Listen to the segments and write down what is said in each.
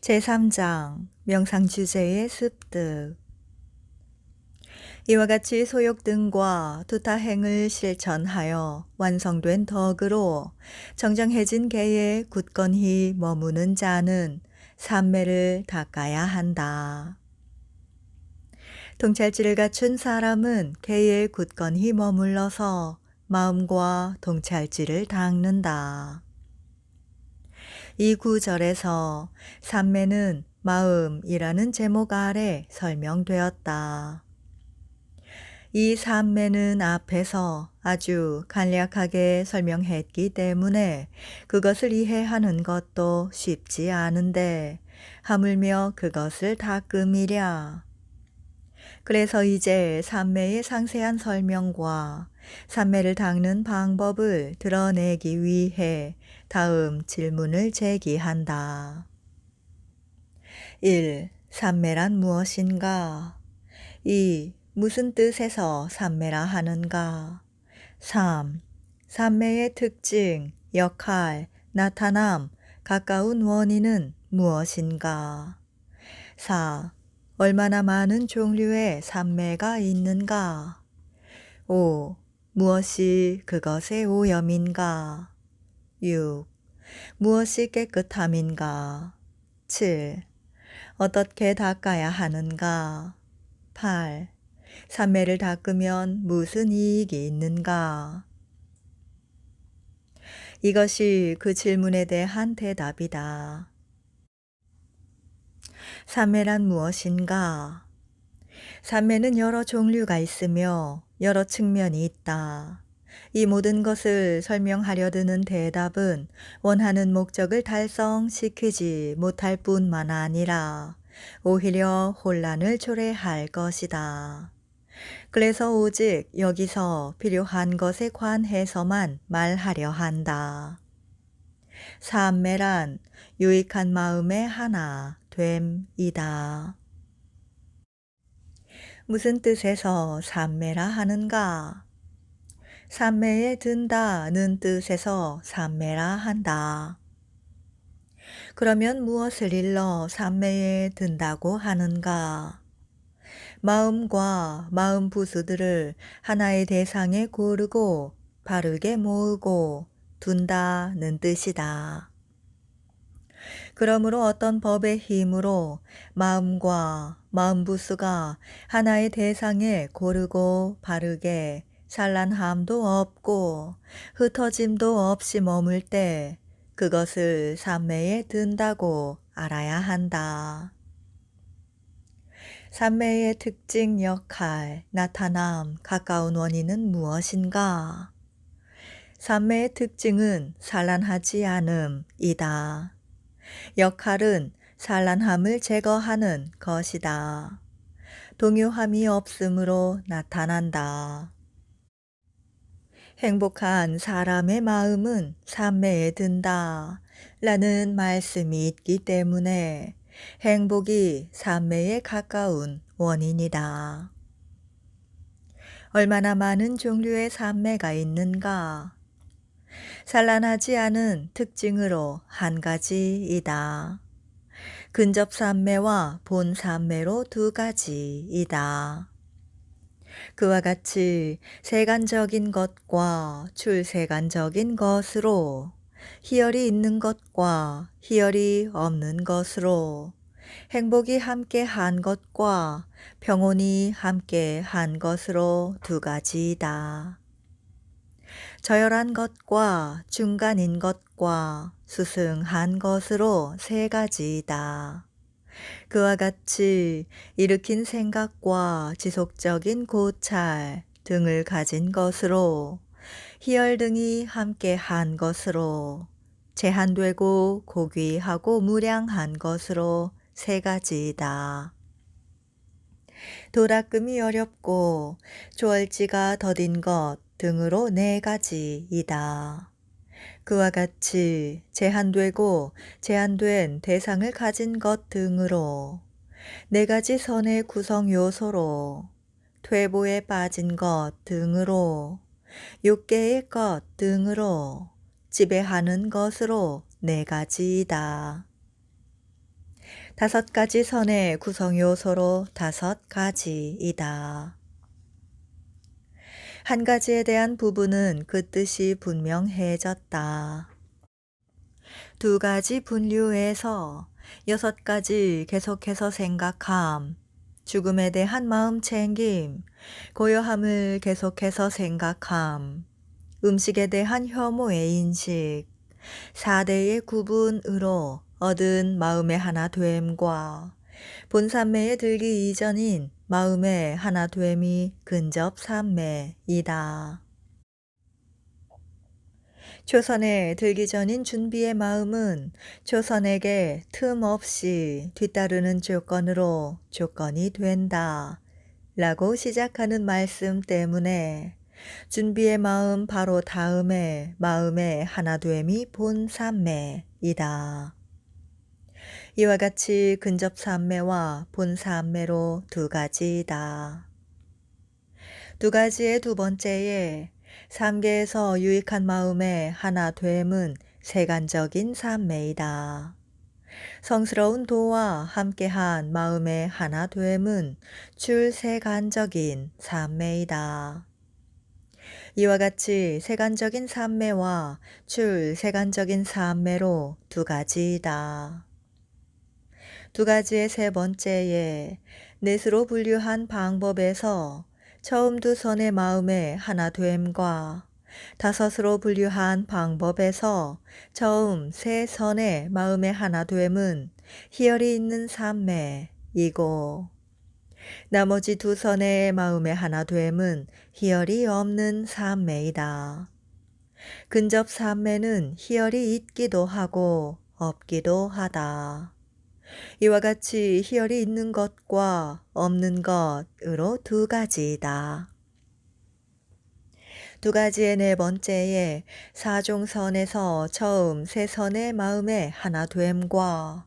제3장 명상주제의 습득. 이와 같이 소욕등과 두타행을 실천하여 완성된 덕으로 정정해진 개에 굳건히 머무는 자는 삼매를 닦아야 한다. 통찰지를 갖춘 사람은 개에 굳건히 머물러서 마음과 통찰지를 닦는다. 이 구절에서 삼매는 마음이라는 제목 아래 설명되었다. 이 삼매는 앞에서 아주 간략하게 설명했기 때문에 그것을 이해하는 것도 쉽지 않은데 하물며 그것을 닦음이랴. 그래서 이제 삼매의 상세한 설명과 삼매를 닦는 방법을 드러내기 위해 다음 질문을 제기한다. 1. 삼매란 무엇인가? 2. 무슨 뜻에서 삼매라 하는가? 3. 삼매의 특징, 역할, 나타남, 가까운 원인은 무엇인가? 4. 얼마나 많은 종류의 삼매가 있는가? 5. 무엇이 그것의 오염인가? 6. 무엇이 깨끗함인가? 7. 어떻게 닦아야 하는가? 8. 삼매를 닦으면 무슨 이익이 있는가? 이것이 그 질문에 대한 대답이다. 삼매란 무엇인가? 삼매는 여러 종류가 있으며 여러 측면이 있다. 이 모든 것을 설명하려 드는 대답은 원하는 목적을 달성시키지 못할 뿐만 아니라 오히려 혼란을 초래할 것이다. 그래서 오직 여기서 필요한 것에 관해서만 말하려 한다. 삼매란 유익한 마음의 하나 됨이다. 무슨 뜻에서 삼매라 하는가? 삼매에 든다는 뜻에서 삼매라 한다. 그러면 무엇을 일러 삼매에 든다고 하는가? 마음과 마음 부수들을 하나의 대상에 고르고 바르게 모으고 둔다는 뜻이다. 그러므로 어떤 법의 힘으로 마음과 마음 부수가 하나의 대상에 고르고 바르게 산란함도 없고 흩어짐도 없이 머물 때 그것을 삼매에 든다고 알아야 한다. 삼매의 특징, 역할, 나타남, 가까운 원인은 무엇인가? 삼매의 특징은 산란하지 않음이다. 역할은 산란함을 제거하는 것이다. 동요함이 없으므로 나타난다. 행복한 사람의 마음은 삼매에 든다 라는 말씀이 있기 때문에 행복이 삼매에 가까운 원인이다. 얼마나 많은 종류의 삼매가 있는가? 산란하지 않은 특징으로 한 가지이다. 근접 삼매와 본 삼매로 두 가지이다. 그와 같이 세간적인 것과 출세간적인 것으로 희열이 있는 것과 희열이 없는 것으로 행복이 함께 한 것과 평온이 함께 한 것으로 두 가지이다. 저열한 것과 중간인 것과 수승한 것으로 세 가지이다. 그와 같이 일으킨 생각과 지속적인 고찰 등을 가진 것으로 희열 등이 함께 한 것으로 제한되고 고귀하고 무량한 것으로 세 가지이다. 도닦음이 어렵고 조얼지가 더딘 것 등으로 네 가지이다. 그와 같이 제한되고 제한된 대상을 가진 것 등으로 네 가지 선의 구성 요소로 퇴보에 빠진 것 등으로 육계의 것 등으로 지배하는 것으로 네 가지이다. 다섯 가지 선의 구성 요소로 다섯 가지이다. 한 가지에 대한 부분은 그 뜻이 분명해졌다. 두 가지 분류에서 여섯 가지 계속해서 생각함, 죽음에 대한 마음 챙김, 고요함을 계속해서 생각함, 음식에 대한 혐오의 인식, 4대의 구분으로 얻은 마음의 하나됨과 본산매에 들기 이전인 마음의 하나됨이 근접산매이다. 초선에 들기 전인 준비의 마음은 초선에게 틈 없이 뒤따르는 조건으로 조건이 된다. 라고 시작하는 말씀 때문에 준비의 마음 바로 다음에 마음의 하나됨이 본산매이다. 이와 같이 근접산매와 본산매로 두 가지이다. 두 가지의 두 번째에 삼계에서 유익한 마음의 하나됨은 세간적인 산매이다. 성스러운 도와 함께한 마음의 하나됨은 출세간적인 산매이다. 이와 같이 세간적인 산매와 출세간적인 산매로 두 가지이다. 두 가지의 세 번째에 넷으로 분류한 방법에서 처음 두 선의 마음의 하나됨과 다섯으로 분류한 방법에서 처음 세 선의 마음의 하나됨은 희열이 있는 산매이고 나머지 두 선의 마음의 하나됨은 희열이 없는 산매이다. 근접 산매는 희열이 있기도 하고 없기도 하다. 이와 같이 희열이 있는 것과 없는 것으로 두 가지이다. 두 가지의 네 번째에 사종선에서 처음 세 선의 마음의 하나됨과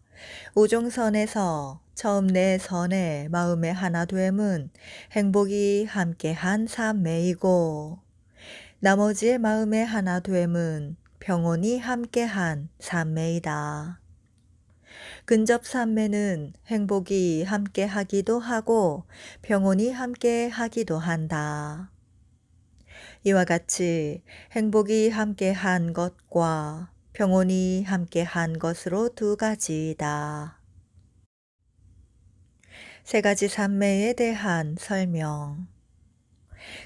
오종선에서 처음 네 선의 마음의 하나됨은 행복이 함께한 산매이고 나머지의 마음의 하나됨은 평온이 함께한 산매이다. 근접 산매는 행복이 함께 하기도 하고 평온이 함께 하기도 한다. 이와 같이 행복이 함께 한 것과 평온이 함께 한 것으로 두 가지이다. 세 가지 산매에 대한 설명.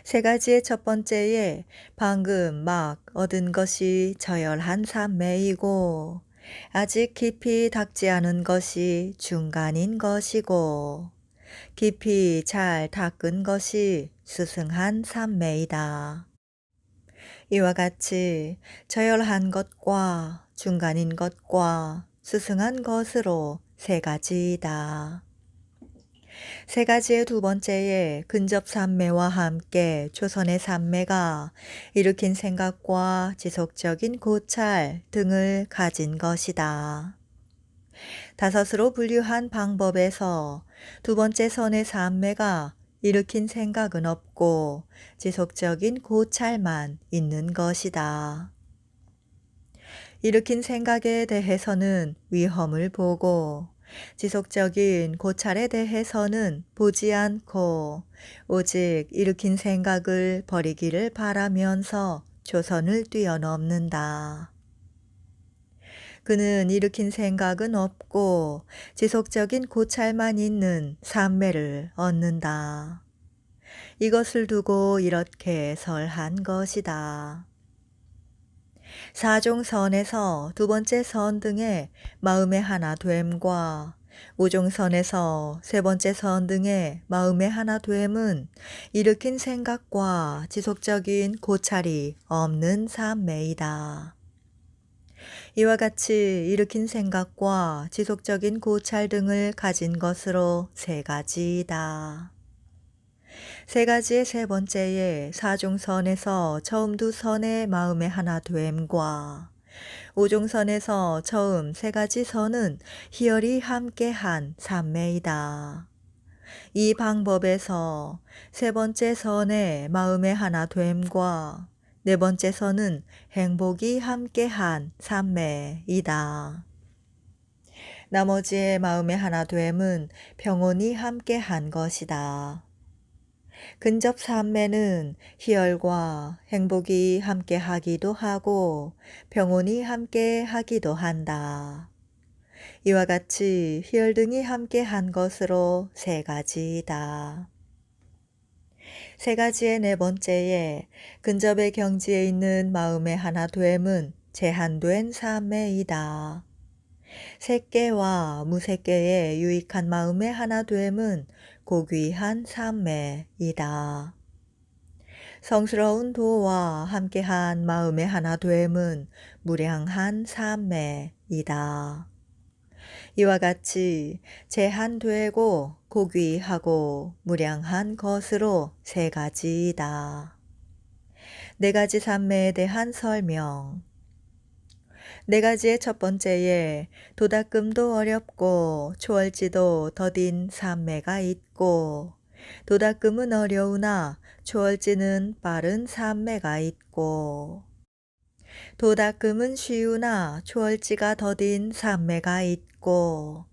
세 가지의 첫 번째에 방금 막 얻은 것이 저열한 산매이고 아직 깊이 닦지 않은 것이 중간인 것이고 깊이 잘 닦은 것이 스승한 산매이다. 이와 같이 저열한 것과 중간인 것과 스승한 것으로 세 가지이다. 세 가지의 두 번째에 근접 산매와 함께 초선의 산매가 일으킨 생각과 지속적인 고찰 등을 가진 것이다. 다섯으로 분류한 방법에서 두 번째 선의 산매가 일으킨 생각은 없고 지속적인 고찰만 있는 것이다. 일으킨 생각에 대해서는 위험을 보고 지속적인 고찰에 대해서는 보지 않고 오직 일으킨 생각을 버리기를 바라면서 조선을 뛰어넘는다. 그는 일으킨 생각은 없고 지속적인 고찰만 있는 산매를 얻는다. 이것을 두고 이렇게 설한 것이다. 사종선에서 두 번째 선 등의 마음의 하나됨과 오종선에서 세 번째 선 등의 마음의 하나됨은 일으킨 생각과 지속적인 고찰이 없는 산매이다. 이와 같이 일으킨 생각과 지속적인 고찰 등을 가진 것으로 세 가지이다. 세 가지의 세 번째에 사종선에서 처음 두 선의 마음의 하나됨과 오종선에서 처음 세 가지 선은 희열이 함께한 산매이다. 이 방법에서 세 번째 선의 마음의 하나됨과 네 번째 선은 행복이 함께한 산매이다. 나머지의 마음의 하나됨은 평온이 함께한 것이다. 근접삼매는 희열과 행복이 함께하기도 하고 평온이 함께하기도 한다. 이와 같이 희열 등이 함께한 것으로 세 가지이다. 세 가지의 네 번째에 근접의 경지에 있는 마음의 하나됨은 제한된 삼매이다. 색계와 무색계의 유익한 마음의 하나됨은 고귀한 삼매이다. 성스러운 도와 함께한 마음의 하나됨은 무량한 삼매이다. 이와 같이 제한되고 고귀하고 무량한 것으로 세 가지이다. 네 가지 삼매에 대한 설명. 네 가지의 첫 번째에 도닦음도 어렵고 초월지도 더딘 삼매가 있고, 도닦음은 어려우나 초월지는 빠른 삼매가 있고, 도닦음은 쉬우나 초월지가 더딘 삼매가 있고,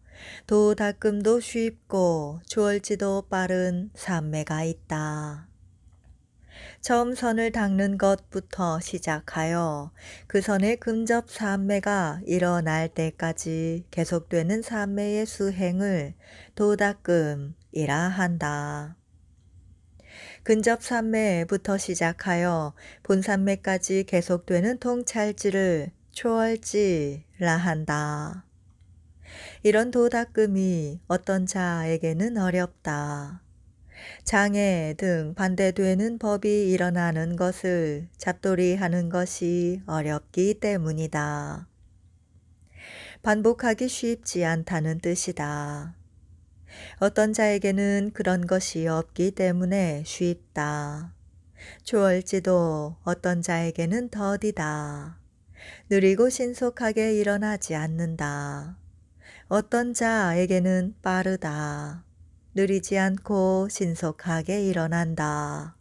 도닦음도 쉽고 초월지도 빠른 삼매가 있다. 처음 선을 닦는 것부터 시작하여 그 선의 근접 삼매가 일어날 때까지 계속되는 삼매의 수행을 도닦음이라 한다. 근접 삼매부터 시작하여 본 삼매까지 계속되는 통찰지를 초월지라 한다. 이런 도닦음이 어떤 자에게는 어렵다. 장애 등 반대되는 법이 일어나는 것을 잡돌이 하는 것이 어렵기 때문이다. 반복하기 쉽지 않다는 뜻이다. 어떤 자에게는 그런 것이 없기 때문에 쉽다. 초월지도 어떤 자에게는 더디다. 느리고 신속하게 일어나지 않는다. 어떤 자에게는 빠르다. 느리지 않고 신속하게 일어난다.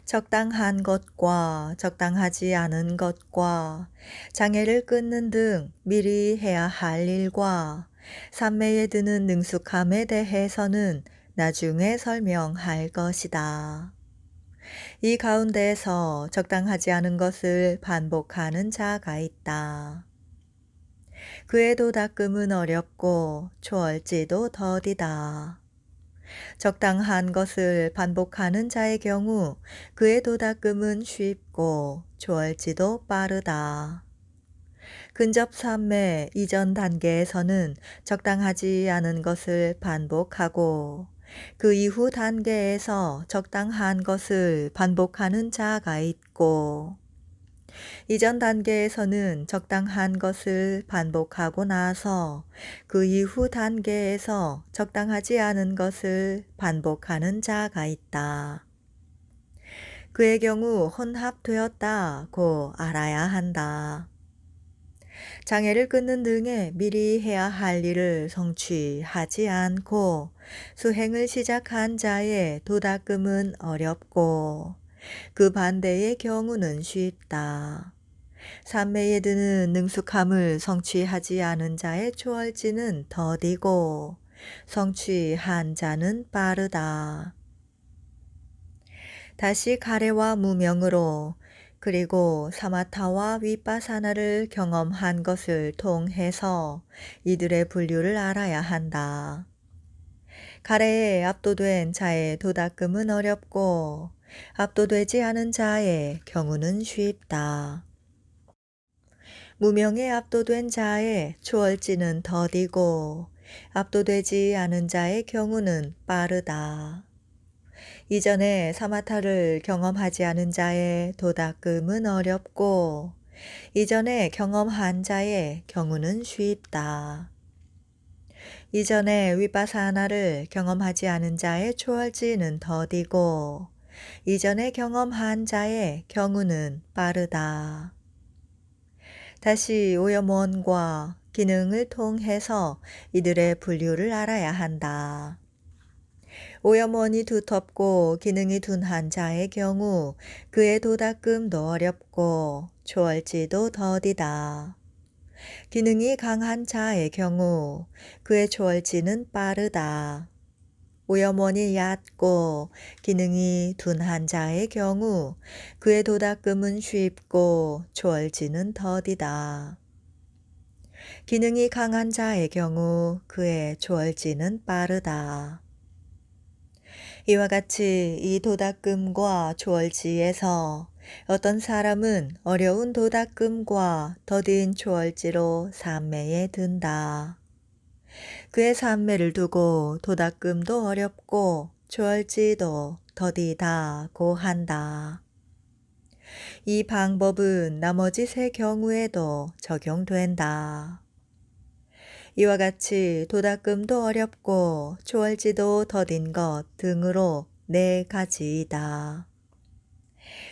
적당한 것과 적당하지 않은 것과 장애를 끊는 등 미리 해야 할 일과 삼매에 드는 능숙함에 대해서는 나중에 설명할 것이다. 이 가운데에서 적당하지 않은 것을 반복하는 자가 있다. 그의 도닦음은 어렵고 초월지도 더디다. 적당한 것을 반복하는 자의 경우 그의 도닦음은 쉽고 초월지도 빠르다. 근접 삼매 이전 단계에서는 적당하지 않은 것을 반복하고 그 이후 단계에서 적당한 것을 반복하는 자가 있고, 이전 단계에서는 적당한 것을 반복하고 나서 그 이후 단계에서 적당하지 않은 것을 반복하는 자가 있다. 그의 경우 혼합되었다고 알아야 한다. 장애를 끊는 등의 미리 해야 할 일을 성취하지 않고 수행을 시작한 자의 도닦음은 어렵고 그 반대의 경우는 쉽다. 삼매에 드는 능숙함을 성취하지 않은 자의 초월지는 더디고 성취한 자는 빠르다. 다시 가래와 무명으로 그리고 사마타와 윗바사나를 경험한 것을 통해서 이들의 분류를 알아야 한다. 가래에 압도된 자의 도닦음은 어렵고 압도되지 않은 자의 경우는 쉽다. 무명에 압도된 자의 초월지는 더디고 압도되지 않은 자의 경우는 빠르다. 이전에 사마타를 경험하지 않은 자의 도닦음은 어렵고 이전에 경험한 자의 경우는 쉽다. 이전에 위파사나를 경험하지 않은 자의 초월지는 더디고 이전에 경험한 자의 경우는 빠르다. 다시 오염원과 기능을 통해서 이들의 분류를 알아야 한다. 오염원이 두텁고 기능이 둔한 자의 경우 그의 도닦음도 어렵고 초월지도 더디다. 기능이 강한 자의 경우 그의 초월지는 빠르다. 오염원이 얕고 기능이 둔한 자의 경우 그의 도닦음은 쉽고 초월지는 더디다. 기능이 강한 자의 경우 그의 초월지는 빠르다. 이와 같이 이 도닦음과 초월지에서 어떤 사람은 어려운 도닦음과 더딘 초월지로 산매에 든다. 그의 산매를 두고 도닦음도 어렵고 초월지도 더디다고 한다. 이 방법은 나머지 세 경우에도 적용된다. 이와 같이 도닦음도 어렵고 초월지도 더딘 것 등으로 네 가지이다.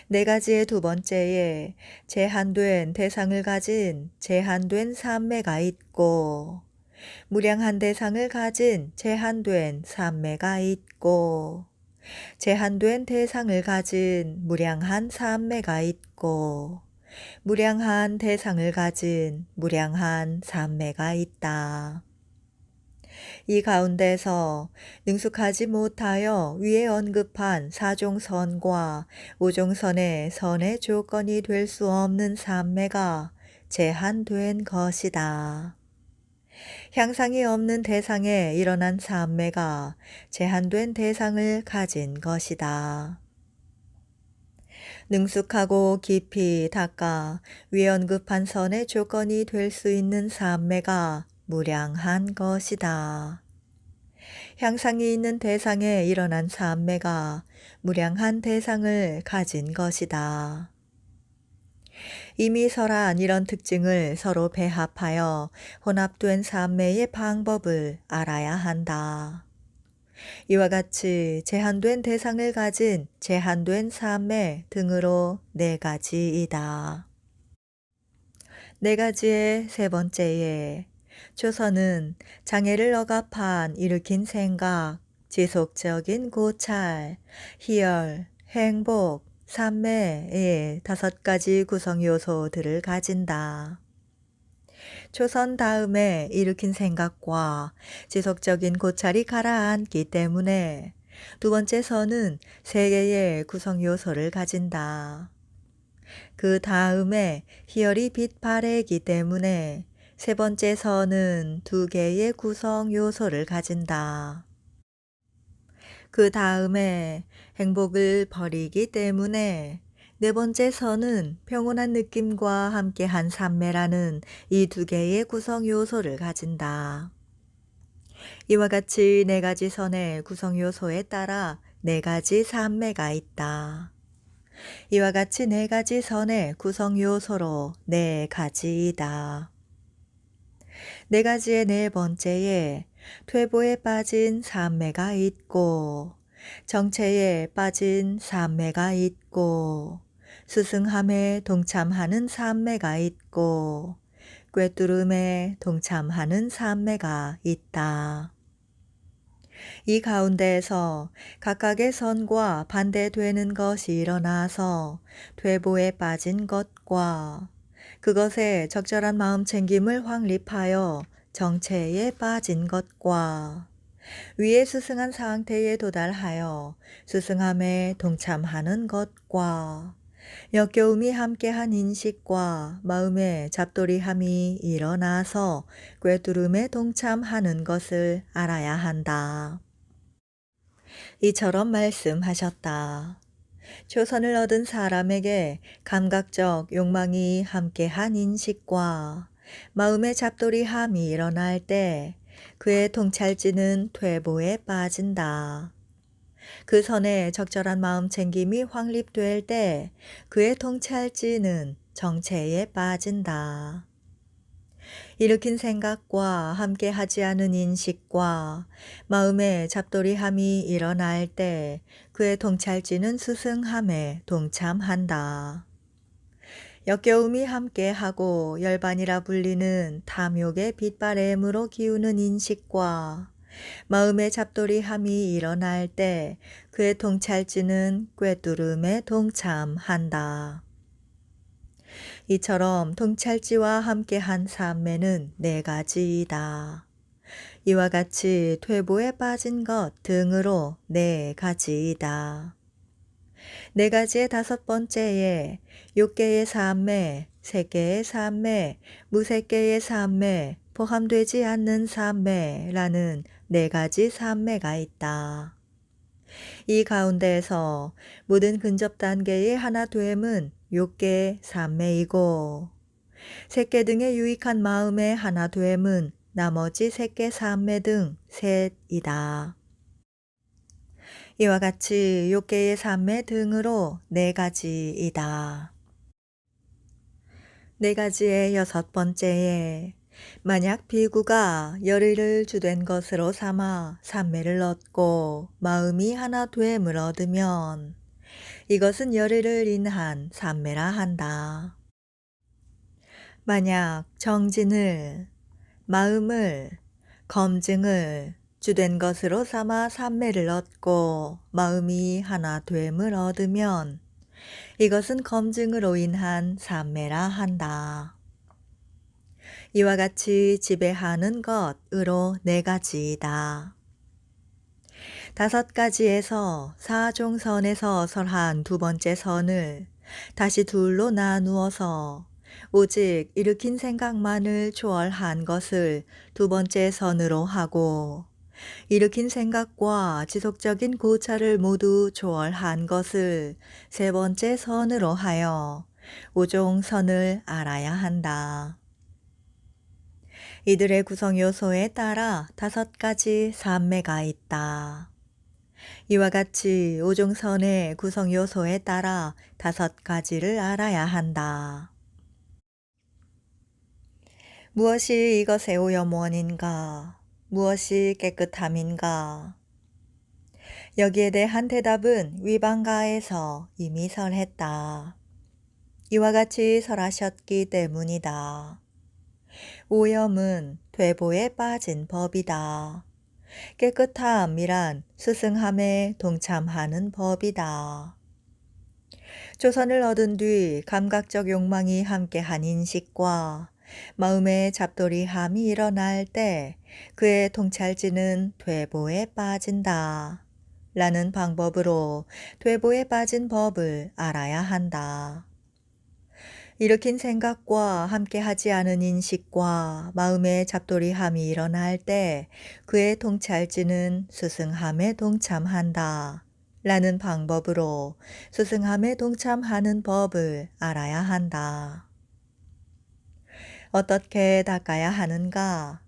네 가지의 두 번째에 제한된 대상을 가진 제한된 산매가 있고 무량한 대상을 가진 제한된 산매가 있고 제한된 대상을 가진 무량한 산매가 있고 무량한 대상을 가진 무량한 산매가 있다. 이 가운데서 능숙하지 못하여 위에 언급한 4종선과 5종선의 선의 조건이 될 수 없는 산매가 제한된 것이다. 향상이 없는 대상에 일어난 산매가 제한된 대상을 가진 것이다. 능숙하고 깊이 닦아 위에 언급한 선의 조건이 될 수 있는 산매가 무량한 것이다. 향상이 있는 대상에 일어난 산매가 무량한 대상을 가진 것이다. 이미 설한 이런 특징을 서로 배합하여 혼합된 산매의 방법을 알아야 한다. 이와 같이 제한된 대상을 가진 제한된 산매 등으로 네 가지이다. 네 가지의 세 번째에 조선은 장애를 억압한 일으킨 생각, 지속적인 고찰, 희열, 행복, 산매의 5가지 구성 요소들을 가진다. 초선 다음에 일으킨 생각과 지속적인 고찰이 가라앉기 때문에 두 번째 선은 3개의 구성 요소를 가진다. 그 다음에 희열이 빛바래기 때문에 세 번째 선은 2개의 구성 요소를 가진다. 그 다음에 행복을 버리기 때문에 네 번째 선은 평온한 느낌과 함께한 산매라는 이 2개의 구성 요소를 가진다. 이와 같이 4가지 선의 구성 요소에 따라 4가지 산매가 있다. 이와 같이 4가지 선의 구성 요소로 4가지이다. 4가지의 네 번째에 퇴보에 빠진 산매가 있고 정체에 빠진 산매가 있고 스승함에 동참하는 산매가 있고 꿰뚫음에 동참하는 산매가 있다. 이 가운데에서 각각의 선과 반대되는 것이 일어나서 퇴보에 빠진 것과 그것에 적절한 마음 챙김을 확립하여 정체에 빠진 것과 위에 스승한 상태에 도달하여 스승함에 동참하는 것과 역겨움이 함께한 인식과 마음의 잡돌이함이 일어나서 꿰뚫음에 동참하는 것을 알아야 한다. 이처럼 말씀하셨다. 초선을 얻은 사람에게 감각적 욕망이 함께한 인식과 마음의 잡돌이함이 일어날 때 그의 통찰지는 퇴보에 빠진다. 그 선에 적절한 마음 챙김이 확립될 때 그의 통찰지는 정체에 빠진다. 일으킨 생각과 함께하지 않은 인식과 마음의 잡돌이함이 일어날 때 그의 통찰지는 스승함에 동참한다. 역겨움이 함께하고 열반이라 불리는 탐욕의 빛바램으로 기우는 인식과 마음의 잡돌이함이 일어날 때 그의 통찰지는 꿰뚫음에 동참한다. 이처럼 통찰지와 함께한 삼매는 네 가지이다. 이와 같이 퇴보에 빠진 것 등으로 네 가지이다. 네 가지의 다섯 번째에 육개의 삼매, 세개의 삼매, 무색개의 삼매, 포함되지 않는 삼매라는 네 가지 삼매가 있다. 이 가운데에서 모든 근접 단계의 하나됨은 육개 삼매이고 세개 등의 유익한 마음의 하나됨은 나머지 세개 삼매 등 셋이다. 이와 같이 육개의 삼매 등으로 네 가지이다. 네 가지의 여섯 번째에 만약 비구가 열의를 주된 것으로 삼아 삼매를 얻고 마음이 하나됨을 얻으면 이것은 열의를 인한 삼매라 한다. 만약 정진을, 마음을, 검증을 주된 것으로 삼아 삼매를 얻고 마음이 하나됨을 얻으면 이것은 검증으로 인한 삼매라 한다. 이와 같이 지배하는 것으로 네 가지이다. 다섯 가지에서 사종선에서 설한 두 번째 선을 다시 둘로 나누어서 오직 일으킨 생각만을 초월한 것을 두 번째 선으로 하고 일으킨 생각과 지속적인 고찰을 모두 초월한 것을 세 번째 선으로 하여 오종선을 알아야 한다. 이들의 구성 요소에 따라 다섯 가지 삼매가 있다. 이와 같이 오종선의 구성 요소에 따라 다섯 가지를 알아야 한다. 무엇이 이것의 오염원인가? 무엇이 깨끗함인가? 여기에 대한 대답은 위반가에서 이미 설했다. 이와 같이 설하셨기 때문이다. 오염은 퇴보에 빠진 법이다. 깨끗함이란 스승함에 동참하는 법이다. 조선을 얻은 뒤 감각적 욕망이 함께한 인식과 마음의 잡돌이함이 일어날 때 그의 통찰지는 퇴보에 빠진다. 라는 방법으로 퇴보에 빠진 법을 알아야 한다. 일으킨 생각과 함께하지 않은 인식과 마음의 잡돌이함이 일어날 때 그의 통찰지는 스승함에 동참한다. 라는 방법으로 스승함에 동참하는 법을 알아야 한다. 어떻게 닦아야 하는가?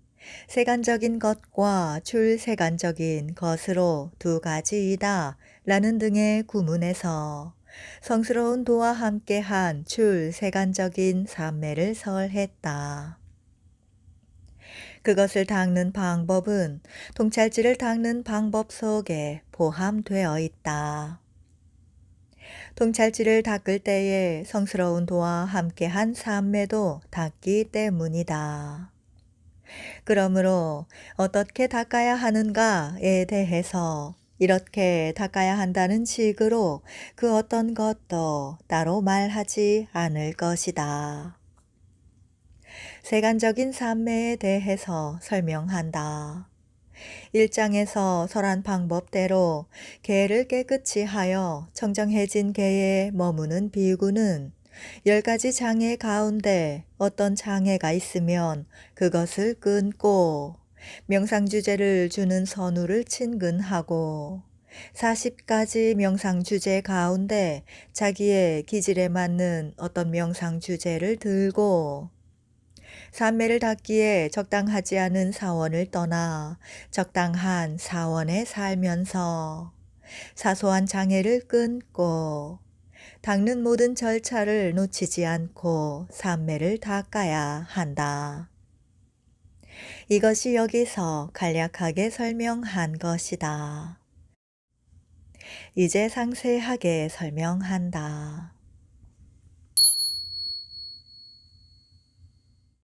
세간적인 것과 출세간적인 것으로 두 가지이다. 라는 등의 구문에서 성스러운 도와 함께한 출세간적인 삼매를 설했다. 그것을 닦는 방법은 통찰지를 닦는 방법 속에 포함되어 있다. 통찰지를 닦을 때에 성스러운 도와 함께한 삼매도 닦기 때문이다. 그러므로 어떻게 닦아야 하는가에 대해서 이렇게 닦아야 한다는 식으로 그 어떤 것도 따로 말하지 않을 것이다. 세간적인 삼매에 대해서 설명한다. 1장에서 설한 방법대로 개를 깨끗이 하여 청정해진 개에 머무는 비구는 10가지 장애 가운데 어떤 장애가 있으면 그것을 끊고 명상주제를 주는 선우를 친근하고 40가지 명상주제 가운데 자기의 기질에 맞는 어떤 명상주제를 들고 삼매를 닦기에 적당하지 않은 사원을 떠나 적당한 사원에 살면서 사소한 장애를 끊고 닦는 모든 절차를 놓치지 않고 삼매를 닦아야 한다. 이것이 여기서 간략하게 설명한 것이다. 이제 상세하게 설명한다.